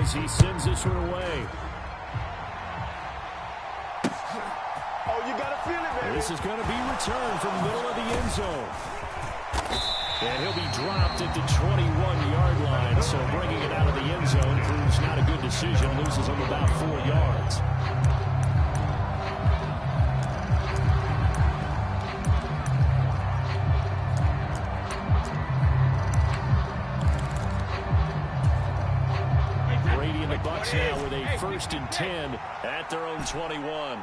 as he sends this one away. Oh, you got to feel it, man. This is going to be returned from the middle of the end zone. And he'll be dropped at the 21-yard line. So bringing it out of the end zone proves not a good decision. Loses him about 4 yards. Brady and the Bucs now with a 1st and 10 at their own 21.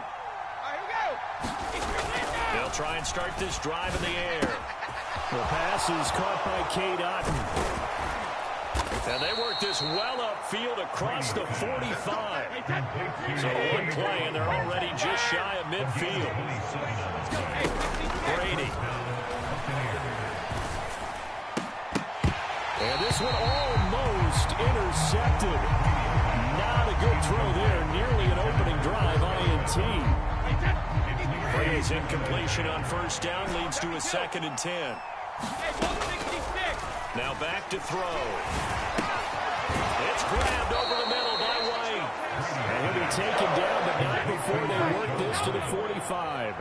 They'll try and start this drive in the air. The pass is caught by Cade Otton. And they work this well upfield across the 45. So one play, and they're already just shy of midfield. Brady. And this one almost intercepted. Not a good throw there. Nearly an opening drive, INT. Brady's incompletion on 1st down leads to a 2nd and 10. Now back to throw. It's grabbed over the middle by White. And he'll be taken down, but not before they work this to the 45.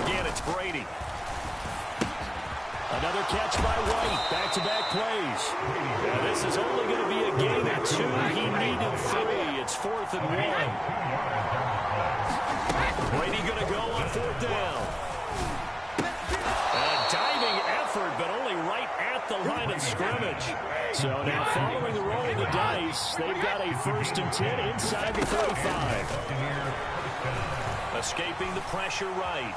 Again, it's Brady. Another catch by White. Back-to-back plays. Now this is only going to be a gain of 2. He needed 3. It's 4th and 1. Brady going to go on 4th down. A diving effort, but only right at the line of scrimmage. So now following the roll of the dice, they've got a 1st and 10 inside the 45. Escaping the pressure right.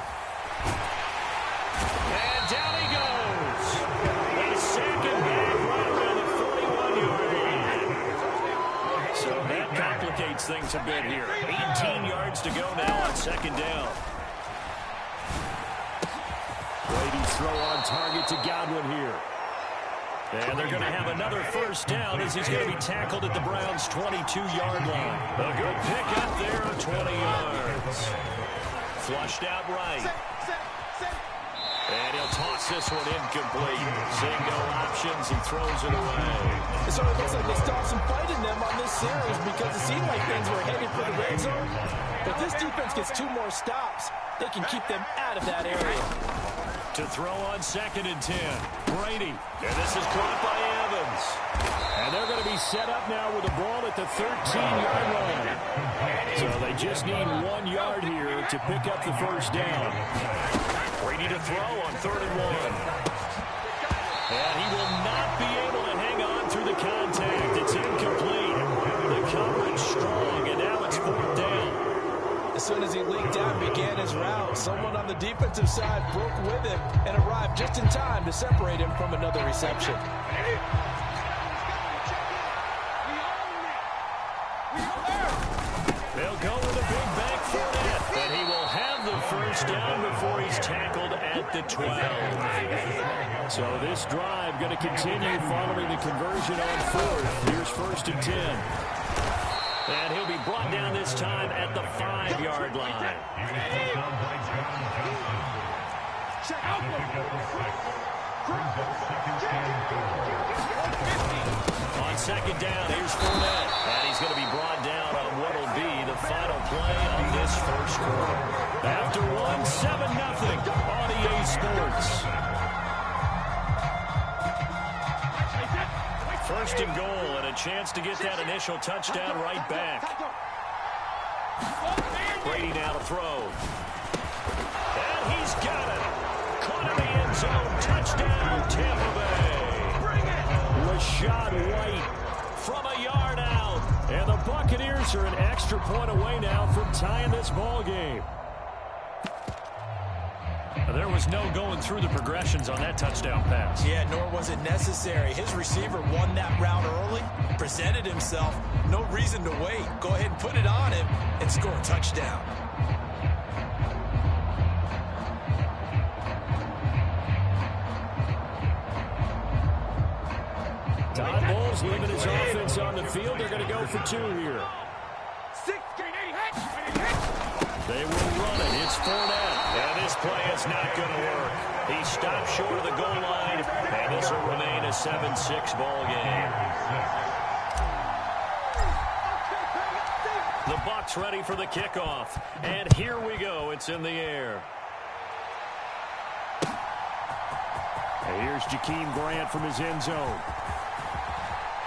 And down he goes. A second back right around the 41-yard line. So that complicates things a bit here. 18 yards to go now on 2nd down. Brady's throw on target to Godwin here. And they're going to have another 1st down as he's going to be tackled at the Browns' 22-yard line. A good pick up there of 20 yards. Flushed out right. And he'll toss this one incomplete. Seeing no options, he throws it away. It sort of looks like they stopped some fight in them on this series because it seemed like things were headed for the red zone. But this defense gets 2 more stops. They can keep them out of that area. To throw on 2nd and 10. Brady. And this is caught by Evans. And they're going to be set up now with the ball at the 13-yard line. So they just need 1 yard here to pick up the 1st down. Brady to throw on 3rd and 1. And he will not be able to hang on through the contact. It's incomplete. The coverage strong, and now it's 4th down. As soon as he leaked out and began his route, someone on the defensive side broke with him and arrived just in time to separate him from another reception. They'll go with a big bank for it, and he will have the 1st down before he's tackled at the 12. So this drive going to continue following the conversion on 4th. Here's 1st and 10. And he'll be brought down this time at the 5-yard line. On 2nd down, here's Fournette. And he's going to be brought down on what will be the final play of this 1st quarter. After 7-0 on EA Sports. 1st and goal, and a chance to get that initial touchdown right back. Brady now to throw. And he's got it. Caught in the end zone. Touchdown, Tampa Bay. Rashad White from a yard out. And the Buccaneers are an extra point away now from tying this ball game. There was no going through the progressions on that touchdown pass. Yeah, nor was it necessary. His receiver won that route early, presented himself. No reason to wait. Go ahead and put it on him and score a touchdown. Todd Bowles leaving his offense on the field. They're going to go for 2 here. They will run it. It's Fournette. And this this play is not going to work. He stopped short of the goal line, and this will remain a 7-6 ball game. The Bucs ready for the kickoff, and here we go. It's in the air. And here's Jakeem Grant from his end zone.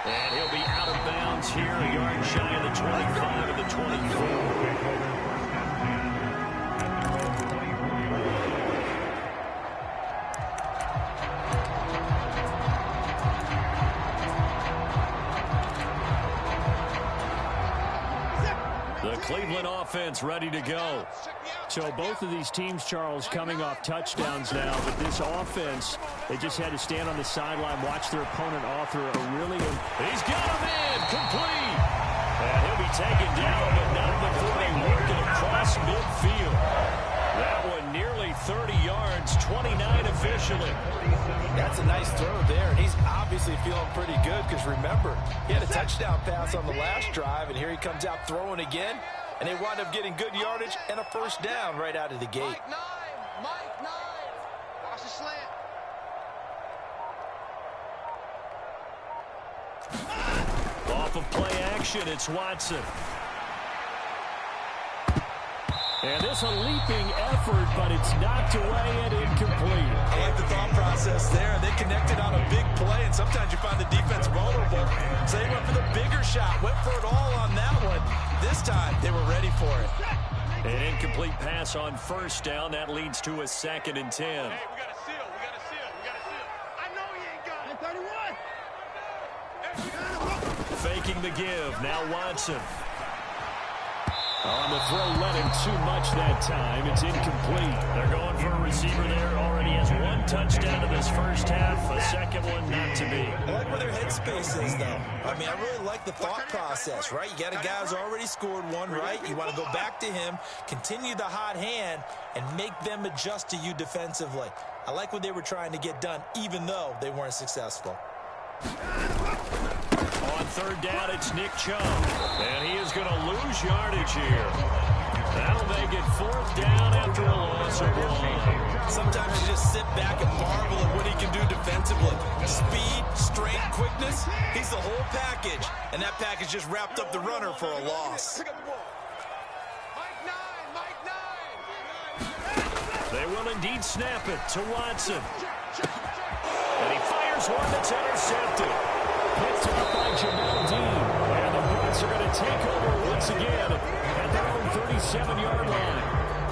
And he'll be out of bounds here, a yard shy of the 25 of the 24. The Cleveland offense ready to go. So both of these teams, Charles, coming off touchdowns now, but this offense, they just had to stand on the sideline, watch their opponent author a really... He's got him in, complete. And he'll be taken down, but not before he worked it across midfield. That one nearly 30 yards, 29 officially. That's a nice throw there, and he's obviously feeling pretty good because remember, he had a touchdown pass on the last drive, and here he comes out throwing again, and they wind up getting good yardage and a first down right out of the gate. Mike 9. Watch the slant. Off of play action, it's Watson. And this a leaping effort, but it's knocked away and incomplete. I like the thought process there. They connected on a big play, and sometimes you find the defense vulnerable. So they went for the bigger shot, went for it all on that one. This time, they were ready for it. An incomplete pass on first down. That leads to a 2nd and 10. Hey, we got a seal. We got a seal. I know he ain't got it. 31. Faking the give. Now Watson. On the throw, let him too much that time. It's incomplete. They're going for a receiver there. Already has one touchdown in this first half. A second one not to be. I like where their headspace is, though. I mean, I really like the thought process, right? You got a guy who's already scored one, right? You want to go back to him, continue the hot hand, and make them adjust to you defensively. I like what they were trying to get done, even though they weren't successful. On third down, it's Nick Chubb. And he is going to lose yardage here. That'll make it 4th down after a loss of 1. Sometimes you just sit back and marvel at what he can do defensively. Speed, strength, quickness, he's the whole package. And that package just wrapped up the runner for a loss. They will indeed snap it to Watson. And he fires one that's intercepted. Picked up by Jamel Dean. And the Bucs are going to take over once again at their own 37-yard line.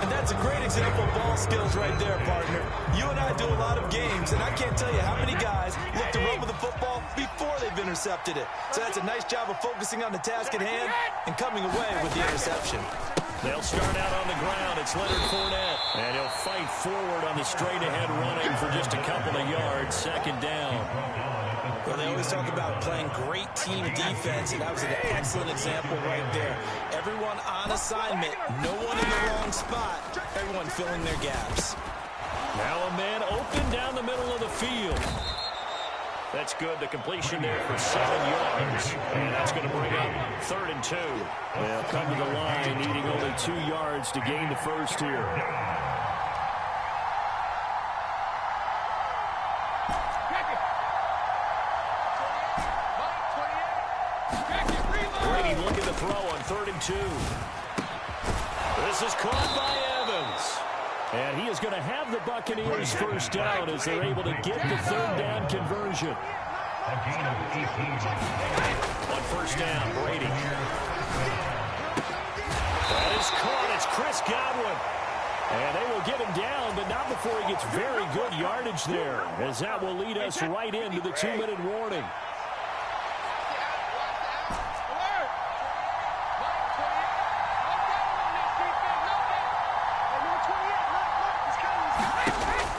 And that's a great example of ball skills right there, partner. You and I do a lot of games, and I can't tell you how many guys look to run with the football before they've intercepted it. So that's a nice job of focusing on the task at hand and coming away with the interception. They'll start out on the ground. It's Leonard Fournette. And he'll fight forward on the straight-ahead running for just a couple of yards. 2nd down. Well, they always talk about playing great team defense, and that was an excellent example right there. Everyone on assignment, no one in the wrong spot, everyone filling their gaps. Now a man open down the middle of the field. That's good. The completion there for 7 yards. And that's going to bring up 3rd and 2. They'll come to the line, needing only 2 yards to gain the first here. Brady looking to throw on 3rd and 2. This is caught by Evans. And he is going to have the Buccaneers first down as they're able to get the 3rd down conversion. On first down, Brady. That is caught. It's Chris Godwin. And they will get him down, but not before he gets very good yardage there, as that will lead us right into the 2-minute warning.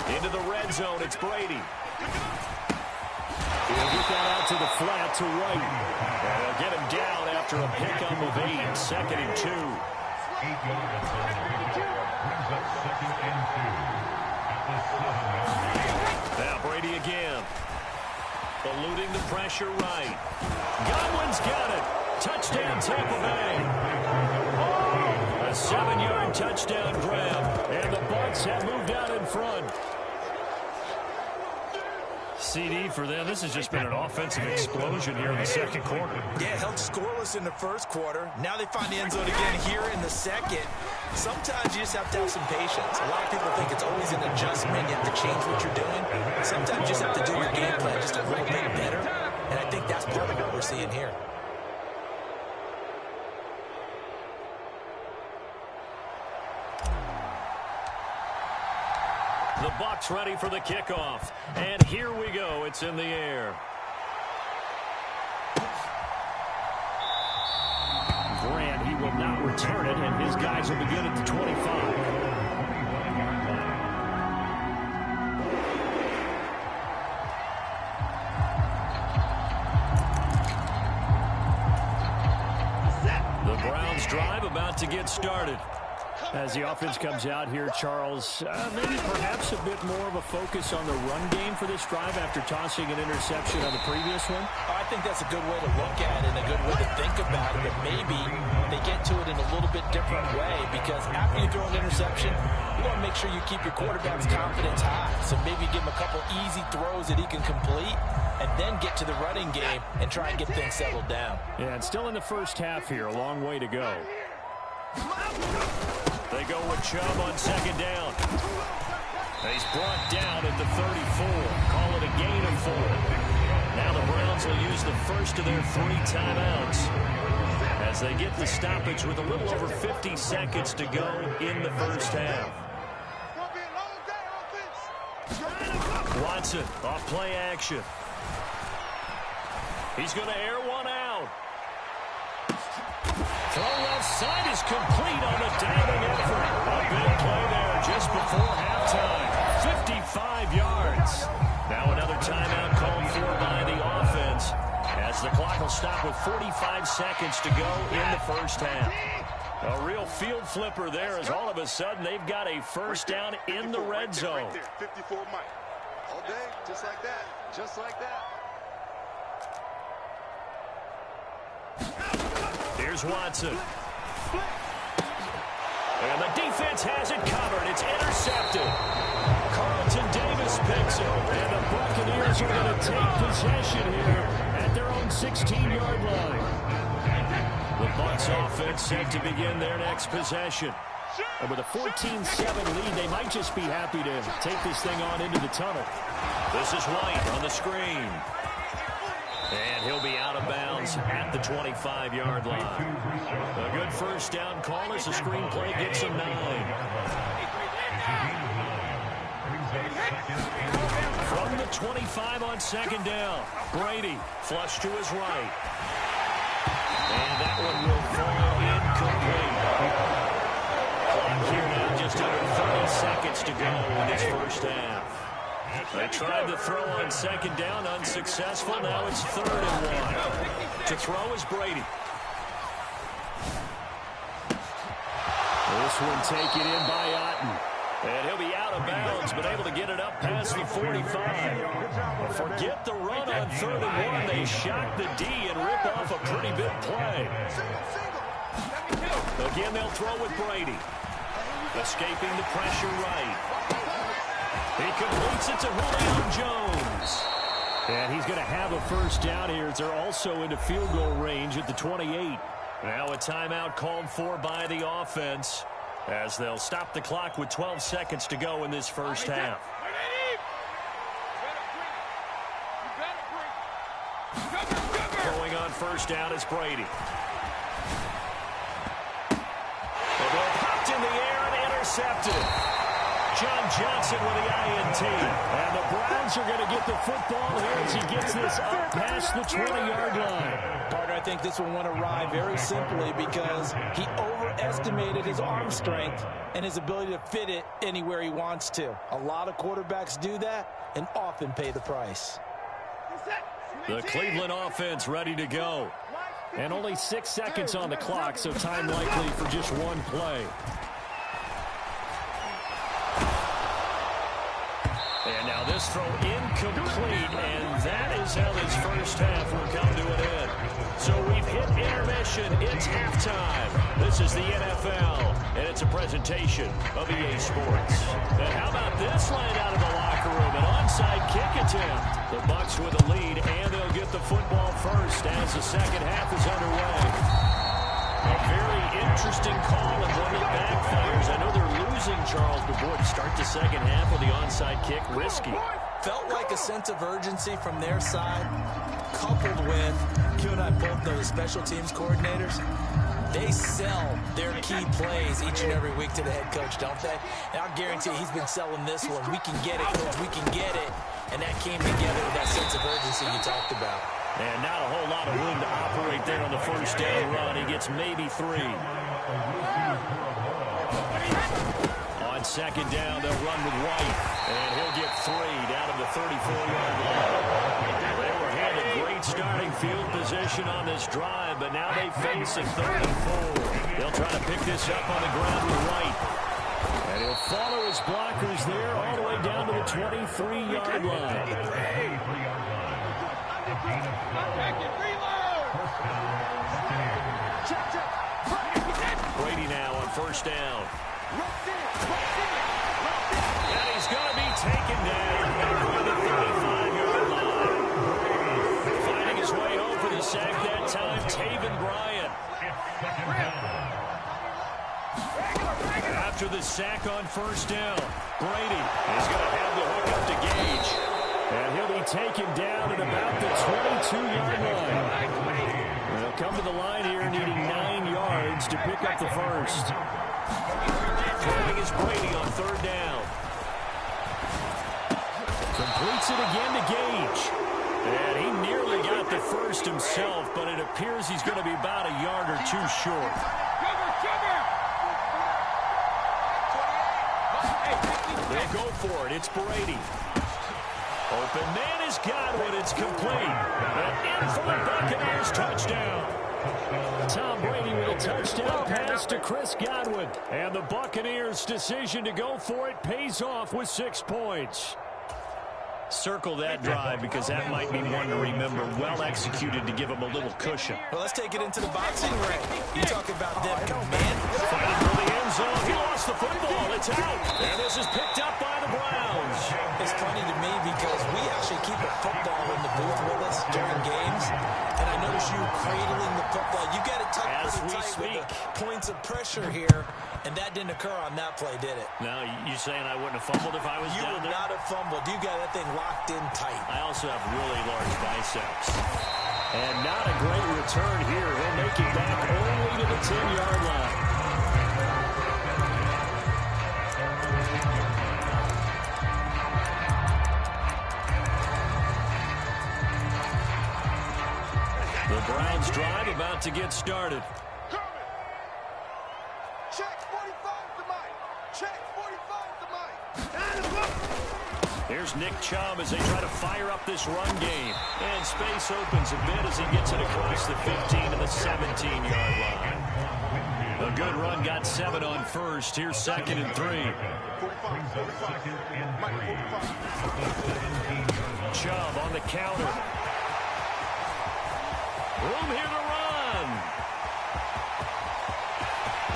Into the red zone, it's Brady. He'll get that out to the flat to White. And they'll get him down after a pickup of 8. 2nd and 2. Now Brady again. Eluding the pressure right. Godwin's got it. Touchdown, Tampa Bay. A 7-yard touchdown grab. And the Bucs have moved out in front. CD for them. This has just been an offensive explosion here in the second quarter. Yeah, held scoreless in the first quarter. Now they find the end zone again here in the second. Sometimes you just have to have some patience. A lot of people think it's always an adjustment. You have to change what you're doing. Sometimes you just have to do your game plan just a little bit better. And I think that's part of what we're seeing here. The Bucs ready for the kickoff. And here we go. It's in the air. Grant, he will not return it, and his guys will begin at the 25. The Browns drive about to get started. As the offense comes out here, Charles, maybe perhaps a bit more of a focus on the run game for this drive after tossing an interception on the previous one? I think that's a good way to look at it and a good way to think about it, but maybe they get to it in a little bit different way because after you throw an interception, you want to make sure you keep your quarterback's confidence high. So maybe give him a couple easy throws that he can complete and then get to the running game and try and get things settled down. Yeah, and still in the first half here, a long way to go. They go with Chubb on second down. He's brought down at the 34. Call it a gain of 4. Now the Browns will use the first of their 3 timeouts as they get the stoppage with a little over 50 seconds to go in the first half. Watson off play action. He's going to air one out. Throw left side is complete on a downing effort. A big play there just before halftime. 55 yards. Now another timeout called for by the offense as the clock will stop with 45 seconds to go in the first half. A real field flipper there as all of a sudden they've got a first down in the red zone. Right there, 54 Mike. All day, just like that. Just like that. Here's Watson. And the defense has it covered. It's intercepted. Carlton Davis picks it. And the Buccaneers are going to take possession here at their own 16-yard line. The Bucs offense set to begin their next possession. And with a 14-7 lead, they might just be happy to take this thing on into the tunnel. This is White on the screen. And he'll be out of bounds at the 25-yard line. A good first down call as the screenplay gets him 9. From the 25 on second down, Brady flush to his right. And that one will fall incomplete. Clock here now, just under 30 seconds to go in this first half. They tried to throw on second down, unsuccessful. Now it's 3rd and 1. To throw is Brady. This one taken in by Otten. And he'll be out of bounds, but able to get it up past the 45. Forget the run on 3rd and 1. They shock the D and rip off a pretty big play. Again, they'll throw with Brady. Escaping the pressure right. He completes it to Julio Jones. And he's going to have a first down here as they're also into field goal range at the 28. Now a timeout called for by the offense as they'll stop the clock with 12 seconds to go in this first half. Going on first down is Brady. The ball popped in the air and intercepted. John Johnson with the INT. And the Browns are going to get the football here as he gets this up past the 20-yard line. Carter, I think this will want to ride very simply because he overestimated his arm strength and his ability to fit it anywhere he wants to. A lot of quarterbacks do that and often pay the price. The Cleveland offense ready to go. And only 6 seconds on the clock, so time likely for just one play. And now this pass throw incomplete, and that is how this first half will come to an end. So we've hit intermission. It's halftime. This is the NFL, and it's a presentation of EA Sports. And how about this line out of the locker room? An onside kick attempt. The Bucs with a lead, and they'll get the football first as the second half is underway. A very interesting call and one that backfires. I know they're losing, Charles, but boy, to start the second half with the onside kick, risky. Felt like a sense of urgency from their side, coupled with, you and I both know the special teams coordinators, they sell their key plays each and every week to the head coach, don't they? And I'll guarantee he's been selling this one. We can get it, coach, we can get it. And that came together with that sense of urgency you talked about. And not a whole lot of room to operate there on the first down run. He gets maybe 3. On second down, they'll run with White. And he'll get 3 down to the 34-yard line. They were handed great starting field position on this drive, but now they face a 3rd and 4. They'll try to pick this up on the ground with White. And he'll follow his blockers there all the way down to the 23-yard line. Brady now on first down. And he's going to be taken down at the 35-yard line. Finding his way home for the sack that time, Taven Bryan. After the sack on first down, Brady is going to have the hook up to Gage. And he'll be taken down at about the 22-yard line. And he'll come to the line here needing 9 yards to pick up the first. Throwing is Brady on third down. Completes it again to Gage. And he nearly got the first himself, but it appears he's going to be about a yard or 2 short. They'll go for it. It's Brady. Open man is Godwin. It's complete. And in for the Buccaneers touchdown. Tom Brady with a touchdown pass to Chris Godwin. And the Buccaneers' decision to go for it pays off with 6 points. Circle that drive because that might be one to remember. Well executed to give him a little cushion. Well, let's take it into the boxing ring. You talk about them command. Fighting for the end zone. He lost the football. It's out. And this is picked up by the Browns. It's funny to me because we actually keep a football in the booth with us during games. And I notice you cradling the football. You got it tucked pretty tight with the points of pressure here. And that didn't occur on that play, did it? Now, you saying I wouldn't have fumbled if I was You down would there? not have fumbled. You got that thing locked in tight. I also have really large biceps. And not a great return here. He'll make it back only to the 10-yard line. The Browns drive about to get started. Check 45 to Mike. Check 45 to Mike. Here's Nick Chubb as they try to fire up this run game. And space opens a bit as he gets it across the 15 to the 17-yard line. A good run, got 7 on first. Here's 2nd and 3. Chubb on the counter. Room here to run.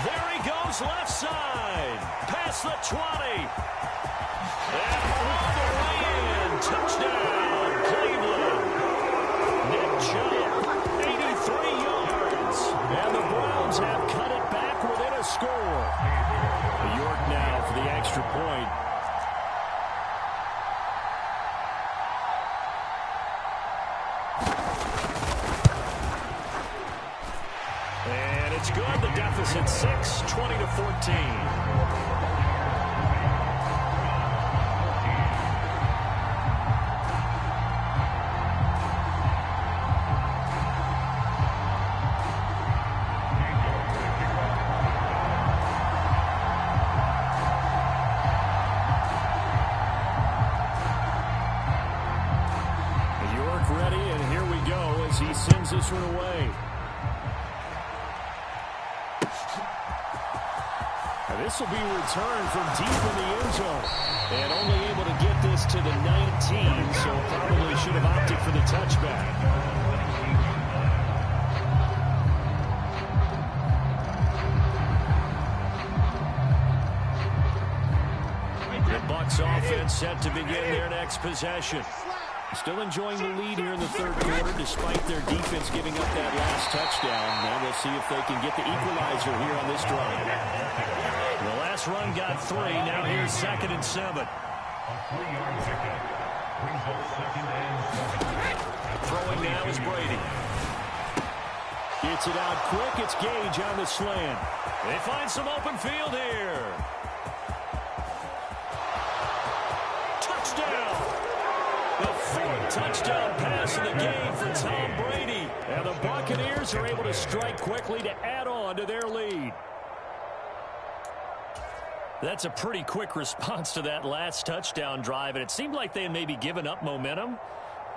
There he goes, left side. Past the 20. And all the way in. Touchdown, Cleveland. Nick Chubb, 83 yards. And the Browns have cut it back within a score. York now for the extra point. And it's good. The deficit 6, 20-14. Ready, and here we go as he sends this one away. Now this will be returned from deep in the end zone. And only able to get this to the 19, so probably should have opted for the touchback. The Bucs offense set to begin their next possession. Still enjoying the lead here in the third quarter despite their defense giving up that last touchdown. Now we'll see if they can get the equalizer here on this drive. The last run got 3. Now here's 2nd and 7. Throwing now is Brady. Gets it out quick. It's Gage on the slant. They find some open field here. Touchdown! The 4th touchdown pass in the game for Tom Brady. And the Buccaneers are able to strike quickly to add on to their lead. That's a pretty quick response to that last touchdown drive, and it seemed like they had maybe given up momentum.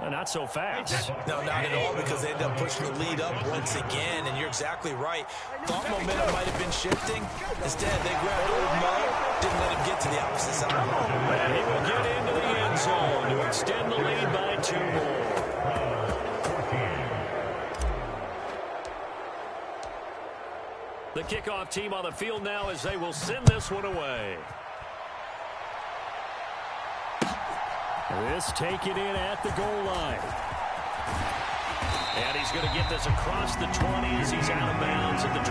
Not so fast. No, not at all, because they ended up pushing the lead up once again, and you're exactly right. Thought momentum might have been shifting. Instead, they grabbed old Mo, didn't let him get to the opposite side. And he will get into the end zone to extend the lead by 2 more. The kickoff team on the field now as they will send this one away. This taken in at the goal line. And he's going to get this across the 20s. He's out of bounds at the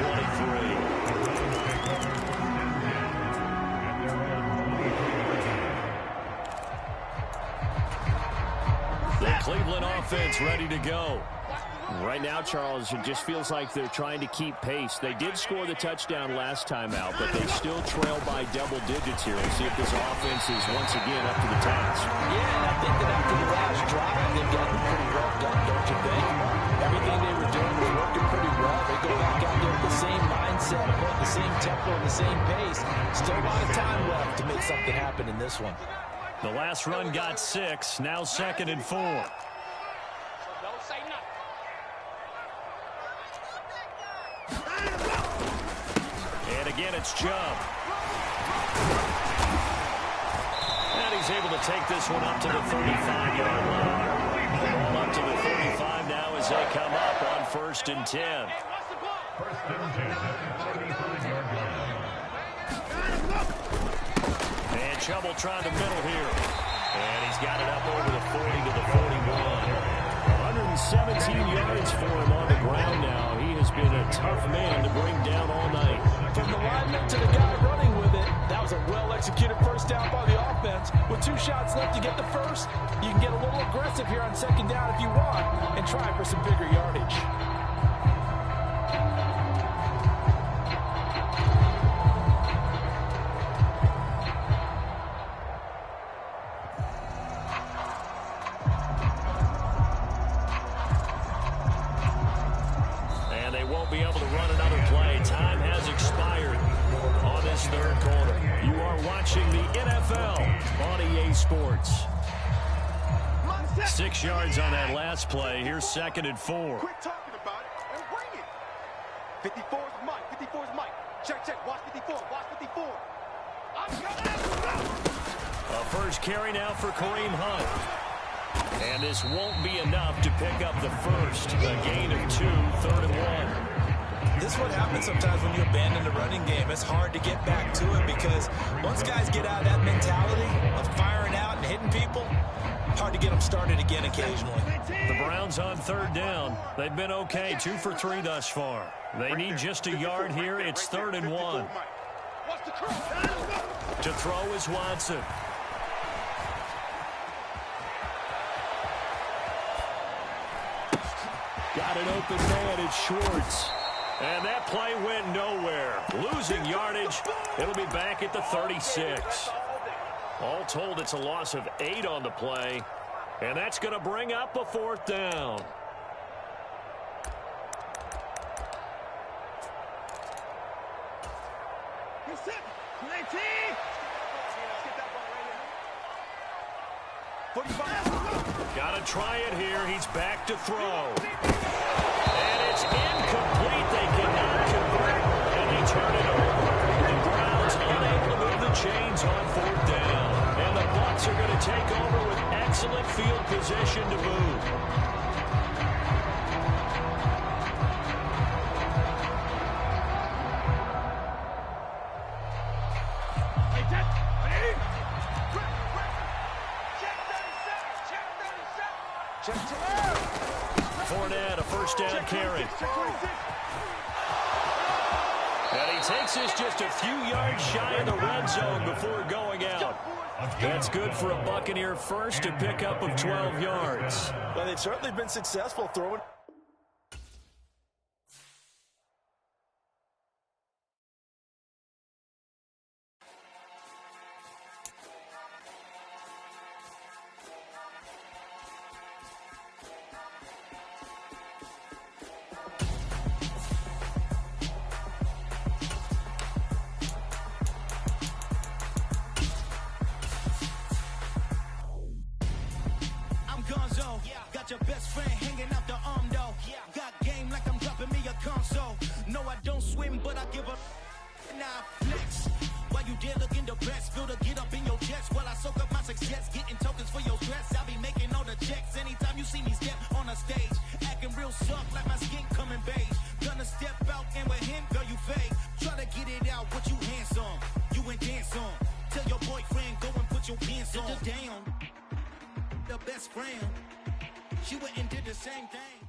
23. The Cleveland offense ready to go. Right now, Charles, it just feels like they're trying to keep pace. They did score the touchdown last time out, but they still trail by double digits here. We'll see if this offense is once again up to the task. Yeah, and I think that after the last drive, they've gotten pretty roughed up, don't you think? Everything they were doing was working pretty well. They go back out there with the same mindset, both the same tempo and the same pace. Still a lot of time left to make something happen in this one. The last run got 6. Now 2nd and 4. And again, it's Chubb. And he's able to take this one up to the 35-yard line. Ball up to the 35 now as they come up on 1st and 10. And Chubb will try the middle here. And he's got it up over the 40 to the 41. 117 yards for him on the ground now. He has been a tough man to bring down all night. From the lineman to the guy running with it, that was a well-executed first down by the offense. With 2 shots left to get the first, you can get a little aggressive here on 2nd down if you want and try for some bigger yardage. Be able to run another play. Time has expired on this 3rd quarter. You are watching the NFL on EA Sports. 6 yards on that last play. Here's 2nd and 4. Quit talking about it and bring it. 54 is Mike. 54 is Mike. Check, check. Watch 54. Watch 54. A first carry now for Kareem Hunt. And this won't be enough to pick up the first. A gain of 2, 3rd and 1. This is what happens sometimes when you abandon the running game. It's hard to get back to it because once guys get out of that mentality of firing out and hitting people, hard to get them started again occasionally. The Browns on 3rd down. They've been okay, 2 for 3 thus far. They need just a yard here. It's 3rd and 1. To throw is Watson. Got an open man, it's Schwartz. And that play went nowhere. Losing yardage. It'll be back at the 36. All told, it's a loss of 8 on the play. And that's going to bring up a 4th down. Got to try it here. He's back to throw. And it's incomplete. They cannot convert. And they turn it over. The Browns on field position to move. Fournette, a first down carry. And he takes this just a few yards shy of the red zone before going out. That's good for a Buccaneer first, a pickup of 12 yards. Well, they've certainly been successful throwing. Got your best friend hanging out the arm though. Got game like I'm dropping me a console. No, I don't swim, but I give up. Nah, flex. While you there looking depressed, feel to get up in your chest while I soak up my success. Getting tokens for your stress. I'll be making all the checks anytime you see me step on a stage. Acting real soft like my skin coming beige. Gonna step out and with him, girl, you fake. Try to get it out, what you handsome. You ain't dance on. Tell your boyfriend, go and put your pants on. Down. The best friend. She went and did the same thing.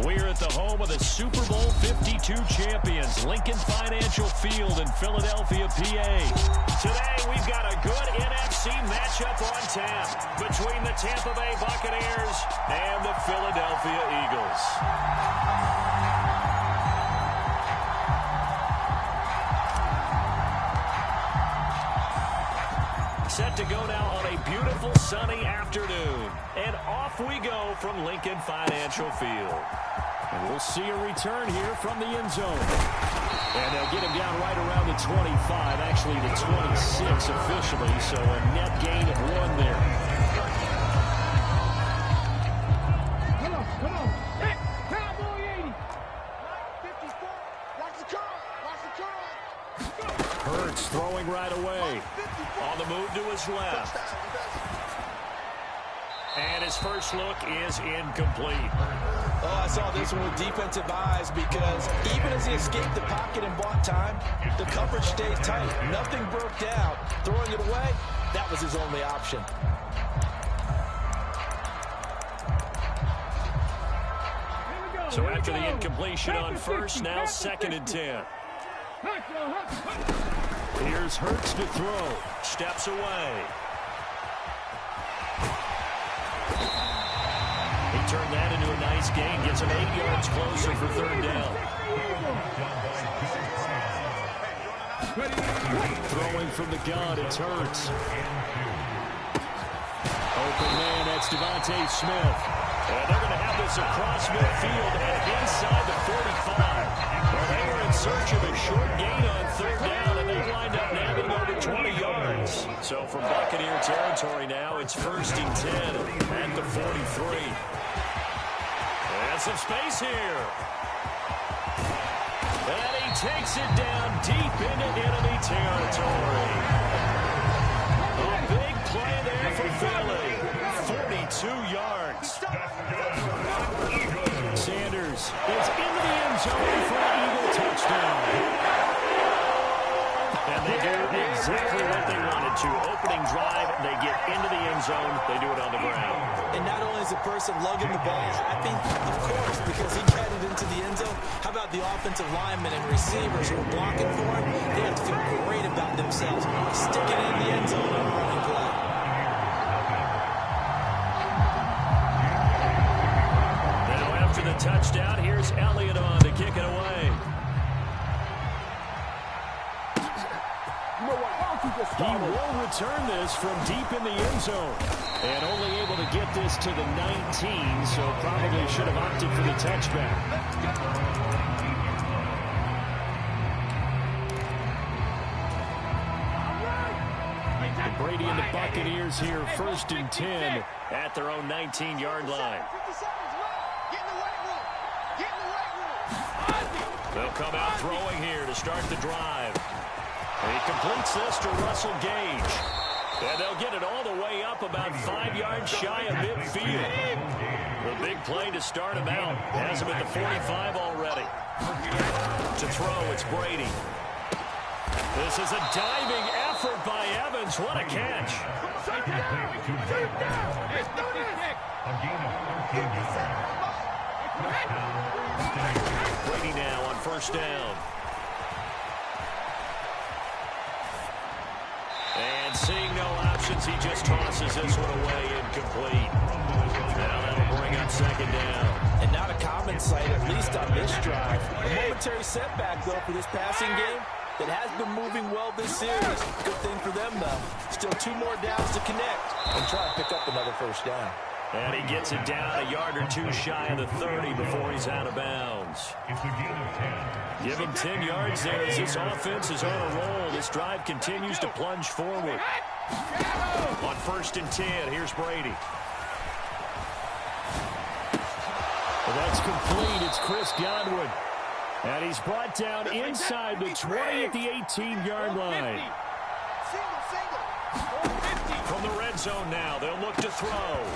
We're at the home of the Super Bowl 52 champions, Lincoln Financial Field in Philadelphia, PA. Today, we've got a good NFC matchup on tap between the Tampa Bay Buccaneers and the Philadelphia Eagles. Set to go now on a beautiful sunny afternoon. And off we go from Lincoln Financial Field. And we'll see a return here from the end zone. And they'll get him down right around the 25, actually the 26 officially, so a net gain of 1 there. Come on. Hey, Cowboy 80. 54. Watch the curl. Hurts throwing right away. On the move to his left. And his first look is incomplete. Oh, I saw this one with defensive eyes because even as he escaped the pocket and bought time, the coverage stayed tight. Nothing broke down. Throwing it away, that was his only option. So after the incompletion on first, now 2nd and 10. Here's Hurts to throw. Steps away. He turned that into a nice gain. Gets him 8 yards closer for 3rd down. Throwing from the gun, it's Hurts. Open man, that's Devontae Smith. And they're going to have this across midfield and inside the 45. Well, they were in search of a short gain on 3rd down, and they wind up nabbing over 20 yards. So from Buccaneer territory now, it's 1st and 10 at the 43. And some space here. And he takes it down deep into enemy territory. A big play there for Philly. 42 yards. Sanders is into the end zone for an Eagle touchdown. And they do exactly what they wanted to. Opening drive, they get into the end zone. They do it on the ground. And not only is the person lugging the ball happy, of course, because he headed into the end zone. How about the offensive linemen and receivers who are blocking for him? They have to feel great about themselves. Sticking in the end zone on a running play. After the touchdown, here's Elliott on to kick it away. He will return this from deep in the end zone. And only able to get this to the 19, so probably should have opted for the touchback. And Brady and the Buccaneers here, 1st and 10 at their own 19-yard line. They'll come out throwing here to start the drive. And he completes this to Russell Gage. And they'll get it all the way up about 5 yards shy of midfield. The big play to start him out. Has him at the 45 already. To throw, it's Brady. This is a diving effort by Evans. What a catch. Brady now on first down. And seeing no options, he just tosses this one away incomplete. Now that'll bring up second down. And not a common sight, at least on this drive. A momentary setback, though, for this passing game that has been moving well this series. Good thing for them, though. Still 2 more downs to connect and try and pick up another first down. And he gets it down a yard or 2 shy of the 30 before he's out of bounds. Give him 10 yards there as this offense is on a roll. This drive continues to plunge forward. On first and 10, here's Brady. Well, that's complete. It's Chris Godwin. And he's brought down inside the 20 at the 18-yard line. From the red zone now, they'll look to throw.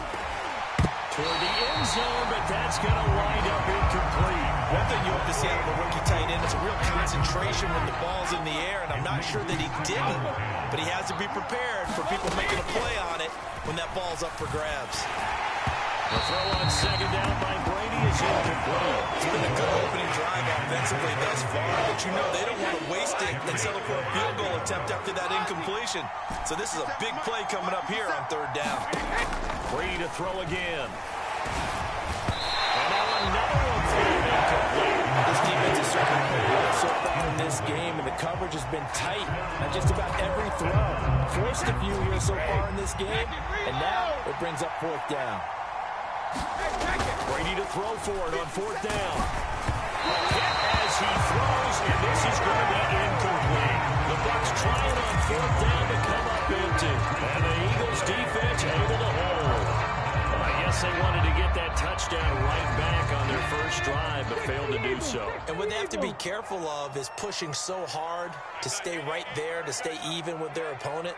Toward the end zone, but that's going to wind up incomplete. One thing you have to see out of a rookie tight end is a real concentration when the ball's in the air, and I'm not sure that he did it, but he has to be prepared for people making a play on it when that ball's up for grabs. The throw on second down by Brady is incomplete. It's been a good opening drive offensively thus far, but you know they don't want to waste it and settle for a field goal attempt after that incompletion. So this is a big play coming up here on third down. Brady to throw again. And now another one thrown incomplete. This defense has certainly played well so far in this game, and the coverage has been tight on just about every throw. Forced a few here so far in this game, and now it brings up fourth down. Brady to throw for it on fourth down. Hit as he throws, and this is going to be incomplete. The Bucs trying on fourth down to come up empty. And the Eagles defense able to hold. Well, I guess they wanted to get that touchdown right back on their first drive, but failed to do so. And what they have to be careful of is pushing so hard to stay right there, to stay even with their opponent,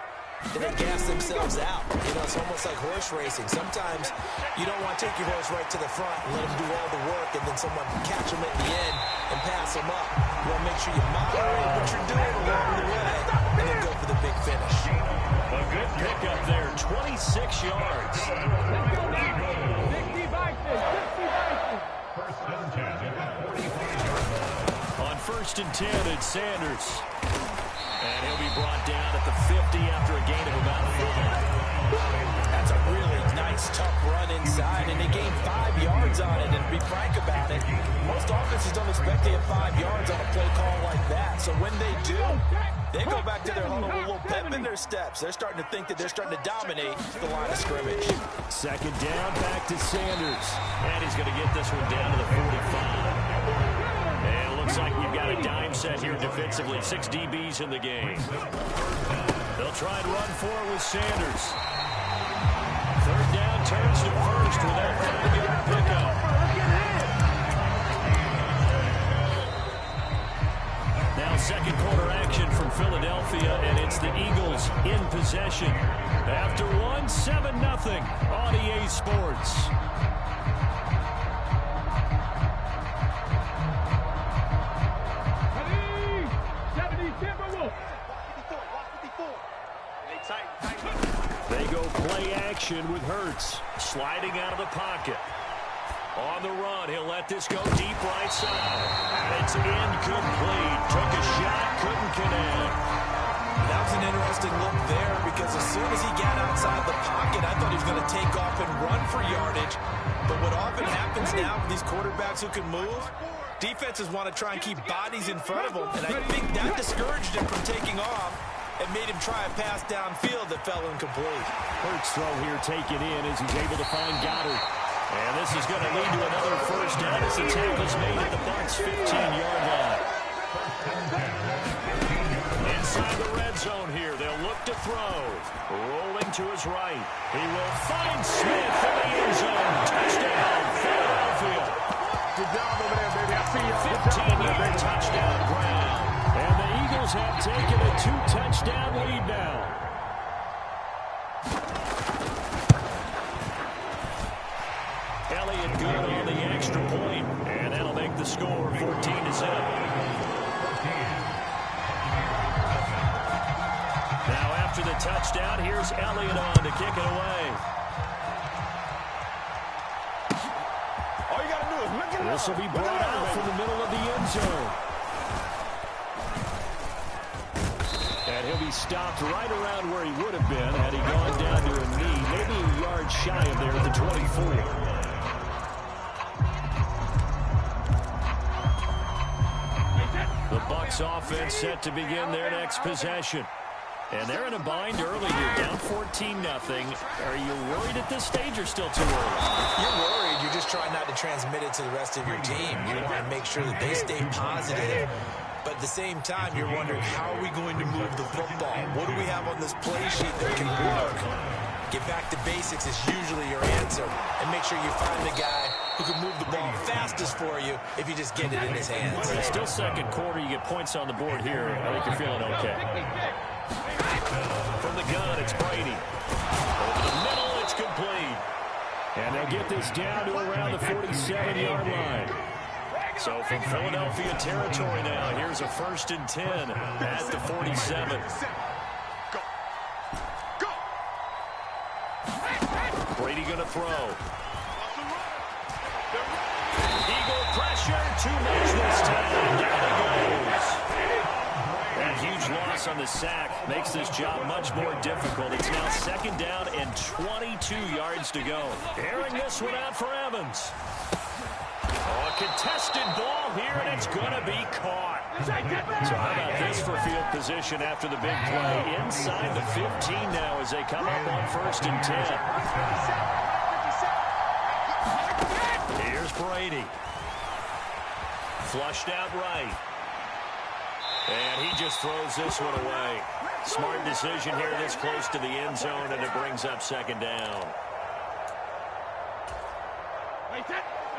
and they gas themselves out. You know, it's almost like horse racing. Sometimes you don't want to take your horse right to the front and let him do all the work, and then someone catch him at the end and pass him up. You want to make sure you moderate what you're doing along the way and then go for the big finish. A good pickup there, 26 yards. On first and 10, it's Sanders. And he'll be brought down at the 50 after a gain of about 5. That's a really nice, tough run inside, and they gained 5 yards on it. And to be frank about it, most offenses don't expect to get 5 yards on a play call like that. So when they do, they go back to their huddle with a little pep in their steps. They're starting to think that they're starting to dominate the line of scrimmage. Second down, back to Sanders. And he's going to get this one down to the 45. And it looks like you've got a dime set here defensively. 6 DBs in the game. They'll try and run for it with Sanders. Third down turns to first with that 5-yard pickup. Now second quarter action from Philadelphia, and it's the Eagles in possession. After 7-0 on EA Sports. They go play action with Hurts, sliding out of the pocket. On the run, he'll let this go deep right side. It's incomplete. Took a shot, couldn't connect. That was an interesting look there because as soon as he got outside the pocket, I thought he was going to take off and run for yardage. But what often happens now with these quarterbacks who can move, defenses want to try and keep bodies in front of them, and I think that discouraged him from taking off and made him try a pass downfield that fell incomplete. Hurts throw here taken in as he's able to find Goddard. And this is going to lead to another first down as the tackle's made at the Bucs' 15-yard line. Inside the red zone here, they'll look to throw. Rolling to his right. He will find Smith in the end zone. Touchdown, Philadelphia. Good job over there, baby. I see y'all. 15-yard touchdown ground. And the Eagles have taken a 2-touchdown lead now. score, 14-0. Now after the touchdown, here's Elliott on to kick it away. All you got to do is look at it. This will be brought out from the middle of the end zone. And he'll be stopped right around where he would have been had he gone down to a knee, maybe a yard shy of there at the 24. The Bucs offense set to begin their next possession. And they're in a bind early here, down 14-0. Are you worried at this stage or still too early? You're worried. You're just trying not to transmit it to the rest of your team. You want to make sure that they stay positive. But at the same time, you're wondering, how are we going to move the football? What do we have on this play sheet that can work? Get back to basics is usually your answer. And make sure you find the guy who can move the ball fastest for you if you just get it in his hands. It's still second quarter. You get points on the board here. I think you're feeling okay. From the gun, it's Brady. Over the middle, it's complete. And they'll get this down to around the 47-yard line. So from Philadelphia territory now, here's a 1st and 10 at the 47. Brady going to throw. Eagle pressure, 2 men this time. Down he goes. That huge loss on the sack makes this job much more difficult. It's now 2nd down and 22 yards to go. Airing this one out for Evans. Oh, a contested ball here, and it's going to be caught. So how about this for field position after the big play? Inside the 15 now as they come up on 1st and 10. Here's Brady. Flushed out right. And he just throws this one away. Smart decision here this close to the end zone, and it brings up 2nd down.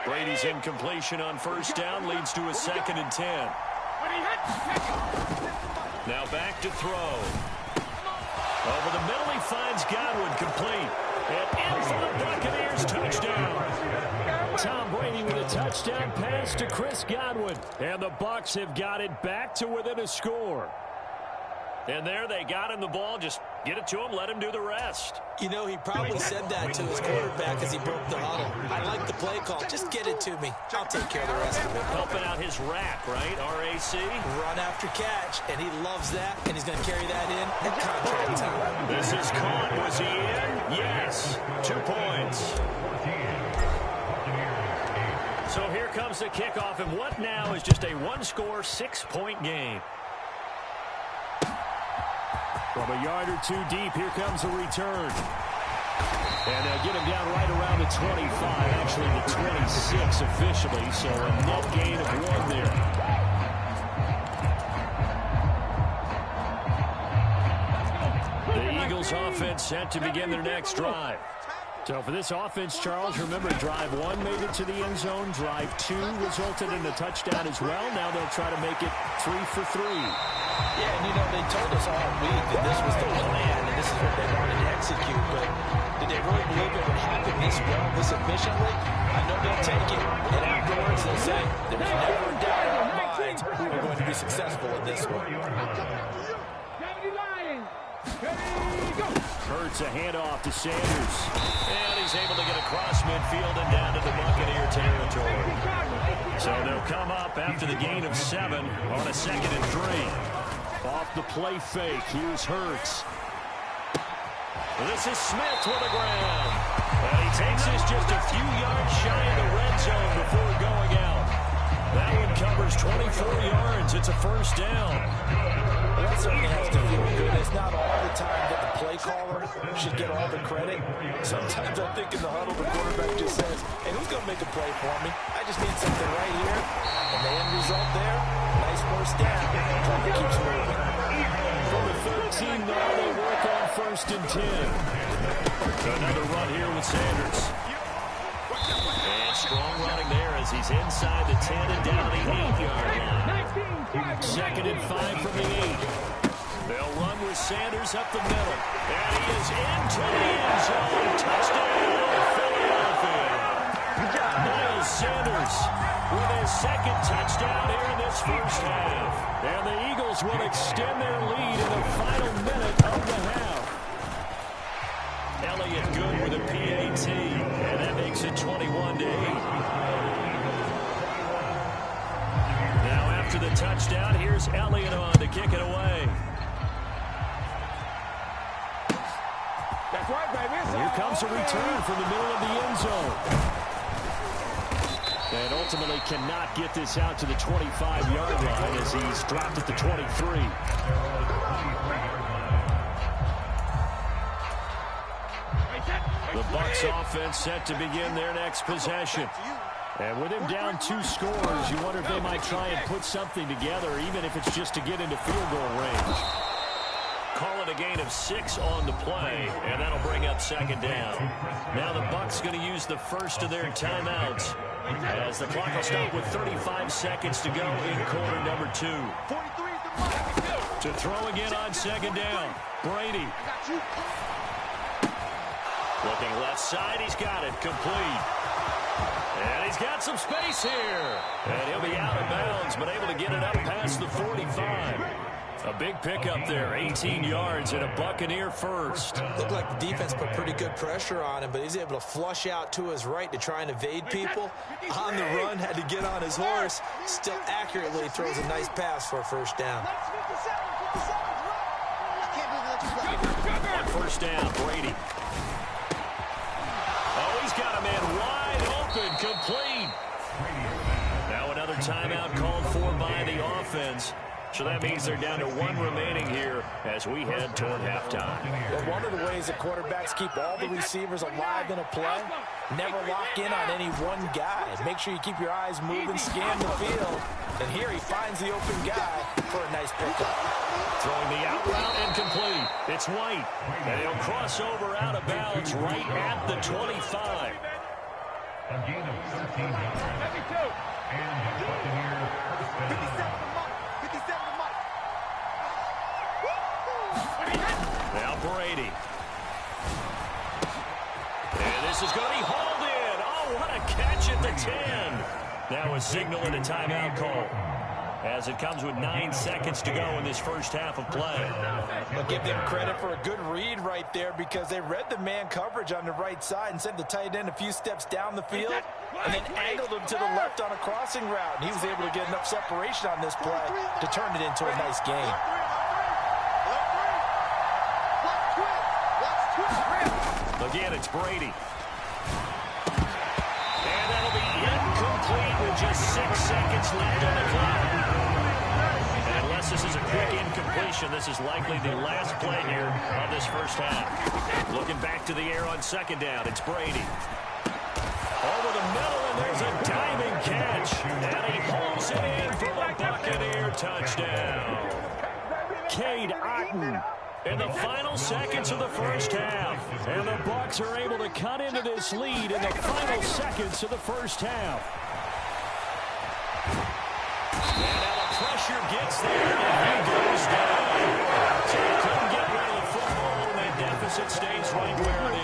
Brady's incompletion on 1st down leads to a 2nd and 10. Now back to throw. Over the middle, he finds Godwin, complete. And in for the Buccaneers, touchdown. Tom Brady with a touchdown pass to Chris Godwin. And the Bucs have got it back to within a score. And there they got him the ball. Just get it to him, let him do the rest. You know, he probably said that to his quarterback as he broke the huddle. I like the play call. Just get it to me. I'll take care of the rest of it. Helping out his rack, right? R-A-C? Run after catch, and he loves that, and he's going to carry that in at contract time. This is caught. Was he in? Yes. 2 points. So here comes the kickoff, and what now is just a 1-score, 6-point game. From a yard or 2 deep, here comes a return. And they'll get him down right around the 25, actually the 26 officially, so a net gain of 1 there. The Eagles offense set to begin their next drive. So for this offense, Charles, remember, drive 1 made it to the end zone. Drive 2 resulted in a touchdown as well. Now they'll try to make it 3 for 3. Yeah, and you know, they told us all week that this was the plan and this is what they wanted to execute, but did they really believe it would happen this well, this efficiently? I know they'll take it, and afterwards they'll say, there's never a doubt in our minds we're going to be successful in this one. Hurts a handoff to Sanders. And he's able to get across midfield and down to the Buccaneer territory. So they'll come up after the gain of 7 on a 2nd and 3. Off the play fake, here's Hurts. This is Smith with the ground. And he takes this just a few yards shy of the red zone before going out. That one covers 24 yards. It's a 1st down. Well, that certainly has to feel good. It's not all the time that the play caller should get all the credit. Sometimes I think in the huddle, the quarterback just says, hey, who's going to make a play for me? I just need something right here. And the end result there, nice 1st down. Clock keeps moving. From the 13, now they work on 1st and 10. Another run here with Sanders. And strong running there as he's inside the 10 and down the 8-yard line. 2nd and 5 from the 8. They'll run with Sanders up the middle. And he is into the end zone. Touchdown, Philadelphia. Miles Sanders with his second touchdown here in this first half. And the Eagles will extend their lead in the final minute of the half. Elliott good with a PAT, and that makes it 21-8. Now after the touchdown, here's Elliott on to kick it away. That's right, baby. Here comes a return from the middle of the end zone. And ultimately cannot get this out to the 25-yard line as he's dropped at the 23. The Bucs offense set to begin their next possession. And with him down 2 scores, you wonder if they might try and put something together, even if it's just to get into field goal range. Call it a gain of 6 on the play, and that'll bring up second down. Now the Bucs going to use the first of their timeouts, as the clock will stop with 35 seconds to go in quarter number 2. To throw again on second down, Brady. Looking left side, he's got it, complete. And he's got some space here. And he'll be out of bounds, but able to get it up past the 45. A big pickup there, 18 yards and a Buccaneer first. Looked like the defense put pretty good pressure on him, but he's able to flush out to his right to try and evade people. On the run, had to get on his horse. Still accurately throws a nice pass for a first down. On first down, Brady. Oh, he's got a man wide open, complete. Now another timeout called for by the offense. So that means they're down to 1 remaining here as we head toward halftime. Well, one of the ways that quarterbacks keep all the receivers alive in a play, never lock in on any one guy. Make sure you keep your eyes moving, scan the field. And here he finds the open guy for a nice pickup. Throwing the out route incomplete. It's White. And he'll cross over out of bounds right at the 25. A gain of 13 yards. And the Buccaneers first down. 57 to Mike. 57 to Mike. Now Brady. And this is going to be hauled in. Oh, what a catch at the 10. Now a signal and a timeout call, as it comes with 9 seconds to go in this first half of play. I'll give them credit for a good read right there, because they read the man coverage on the right side and sent the tight end a few steps down the field and then angled him to the left on a crossing route. And he was able to get enough separation on this play to turn it into a nice game. Again, it's Brady. And that'll be incomplete with just 6 seconds left on the clock. And unless this is a quick incompletion, this is likely the last play here of this first half. Looking back to the air on second down, it's Brady. Over the middle, and there's a diving catch. And he pulls it in for the Buccaneer touchdown. Cade Otton in the final seconds of the first half. And the Bucs are able to cut into this lead in the final seconds of the first half. And now the pressure gets there, and he goes down. So he couldn't get rid of the football, and that deficit stays right where it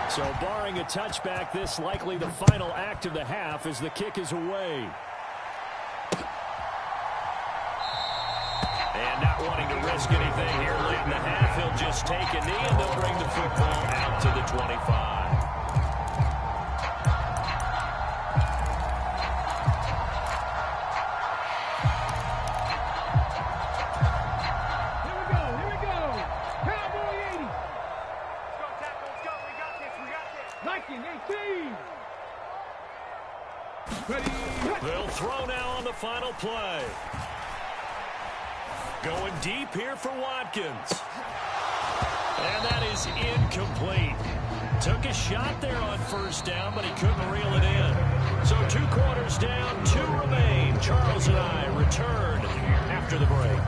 is. So barring a touchback, this likely the final act of the half as the kick is away. And not wanting to risk anything here late in the half, he'll just take a knee, and they'll bring the football out to the 25. Here we go. Cowboy 80. Let's go, tackle. Let's go. We got this. 19, 18. Ready. They'll throw now on the final play. Going deep here for Watkins. And that is incomplete. Took a shot there on first down, but he couldn't reel it in. So 2 quarters down, 2 remain. Charles and I return after the break.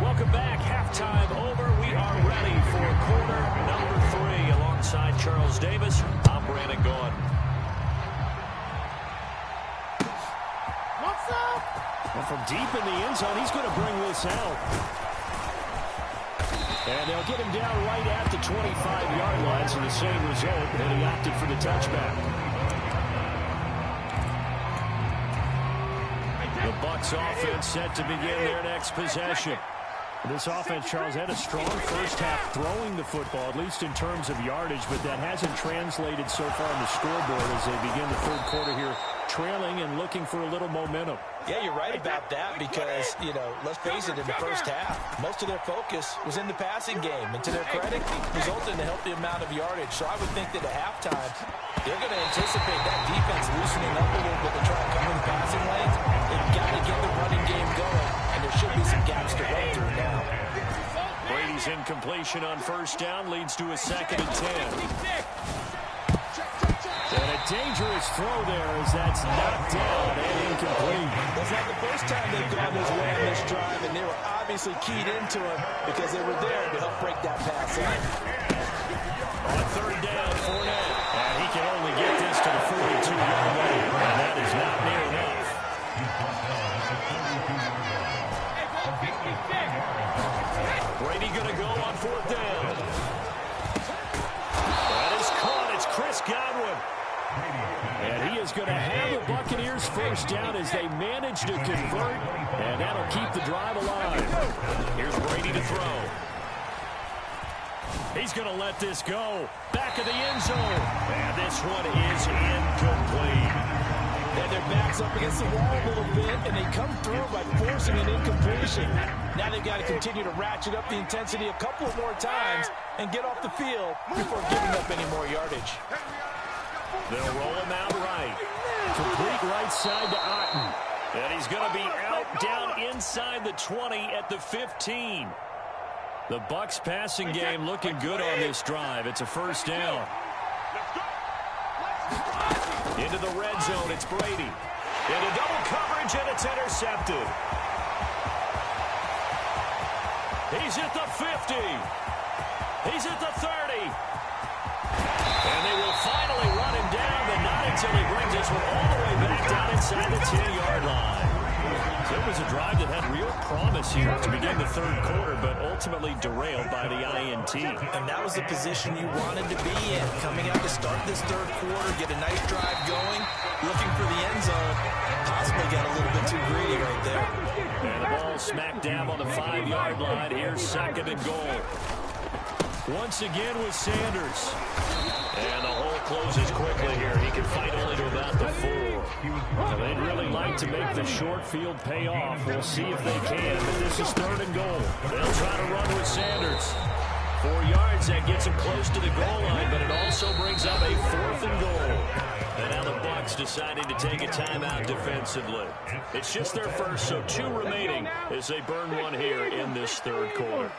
Welcome back. Halftime over. We are ready for quarter number 3. Alongside Charles Davis, I'm Brandon Gaudin. What's up? And from deep in the end zone, he's going to bring this out. And they'll get him down right at the 25-yard line, so the same result, and he opted for the touchback. Bucs offense set to begin their next possession. This offense, Charles, had a strong first half throwing the football, at least in terms of yardage, but that hasn't translated so far on the scoreboard as they begin the third quarter here, trailing and looking for a little momentum. Yeah, you're right about that because, you know, let's face it, in the first half, most of their focus was in the passing game. And to their credit, resulted in a healthy amount of yardage. So I would think that at halftime, they're going to anticipate that defense loosening up a little bit to try to come in the passing lanes. They've got to get the running game going, and there should be some gaps to run through now. Brady's incompletion on first down leads to a 2nd and 10. And a dangerous throw there as that's knocked down and incomplete. That's not the first time they've gone this way on this drive, and they were obviously keyed into him because they were there to help break that pass out. On third down, Fournette. And he can only get this to the 42-yard line, and that is not near enough. Brady going to go on 4th down. That is caught. It's Chris Godwin. And he is going to have the Buccaneers first down as they manage to convert, and that'll keep the drive alive. Here's Brady to throw. He's going to let this go. Back of the end zone. And this one is incomplete. And their back's up against the wall a little bit, and they come through by forcing an incompletion. Now they've got to continue to ratchet up the intensity a couple of more times and get off the field before giving up any more yardage. They'll roll him out right. Complete right side to Otten. And he's going to be out down inside the 20 at the 15. The Bucs passing game looking good on this drive. It's a first down. Into the red zone, it's Brady. Into double coverage, and it's intercepted. He's at the 50. He's at the 30. And they will finally run him down, but not until he brings this one all the way back down inside the 10-yard line. So it was a drive that had real promise here to begin the third quarter, but ultimately derailed by the INT. And that was the position you wanted to be in, coming out to start this third quarter, get a nice drive going, looking for the end zone. Possibly got a little bit too greedy right there. And the ball smack dab on the 5-yard line. Here's 2nd and goal. Once again with Sanders. And the hole closes quickly here. He can fight only to about the 4. Well, they'd really like to make the short field pay off. We'll see if they can, but this is 3rd and goal. They'll try to run with Sanders. 4 yards, that gets him close to the goal line, but it also brings up a 4th and goal. And now the Bucs decided to take a timeout defensively. It's just their first, so 2 remaining as they burn one here in this third quarter.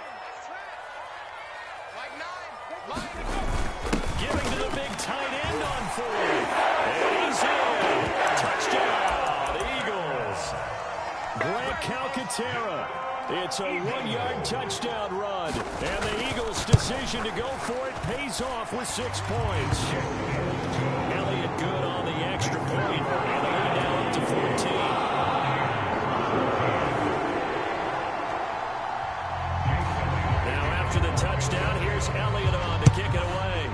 Giving to the big tight end on 4th. And he's in. Touchdown, Eagles. Grant Calcaterra. It's a 1-yard touchdown run. And the Eagles' decision to go for it pays off with 6 points. Elliott good on the extra point. And the lead now up to 14. Now after the touchdown, here's Elliott on to kick it away.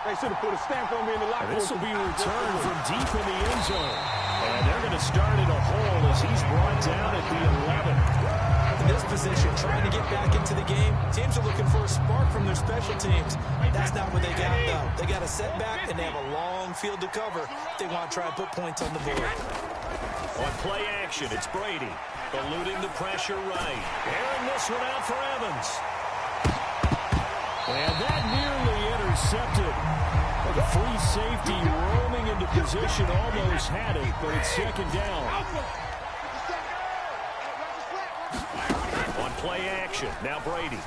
They should have put a stamp on me in the locker room. This will be returned from deep in the end zone. And they're going to start in a hole as he's brought down at the 11. In this position, trying to get back into the game, teams are looking for a spark from their special teams. That's not what they got, though. They got a setback, and they have a long field to cover if they want to try and put points on the board. On play action, it's Brady. Eluding the pressure right. Airing this one out for Evans. And that nearly intercepted. The free safety roaming into position almost had it, but it's 2nd down. On play action, now Brady.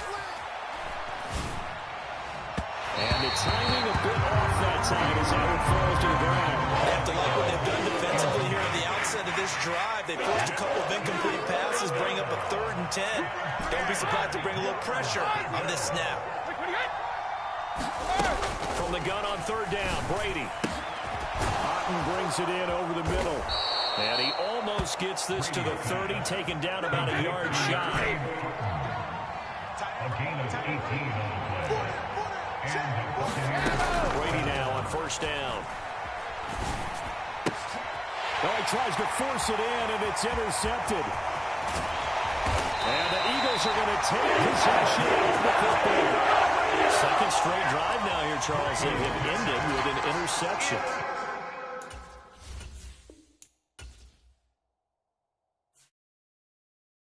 And the timing a bit off that time as Howard falls to the ground. They have to like what they've done defensively here at the outset of this drive. They forced a couple of incomplete passes, bring up a 3rd and 10. Don't be surprised to bring a little pressure on this snap. From the gun on 3rd down, Brady. Otten brings it in over the middle. And he almost gets this to the 30, taken down about a yard shy. A gain of 18 on the play. Brady now on 1st down. Oh, he tries to force it in, and it's intercepted. And the Eagles are going to take possession of the football. Second straight drive now here, Charles, that have ended with an interception.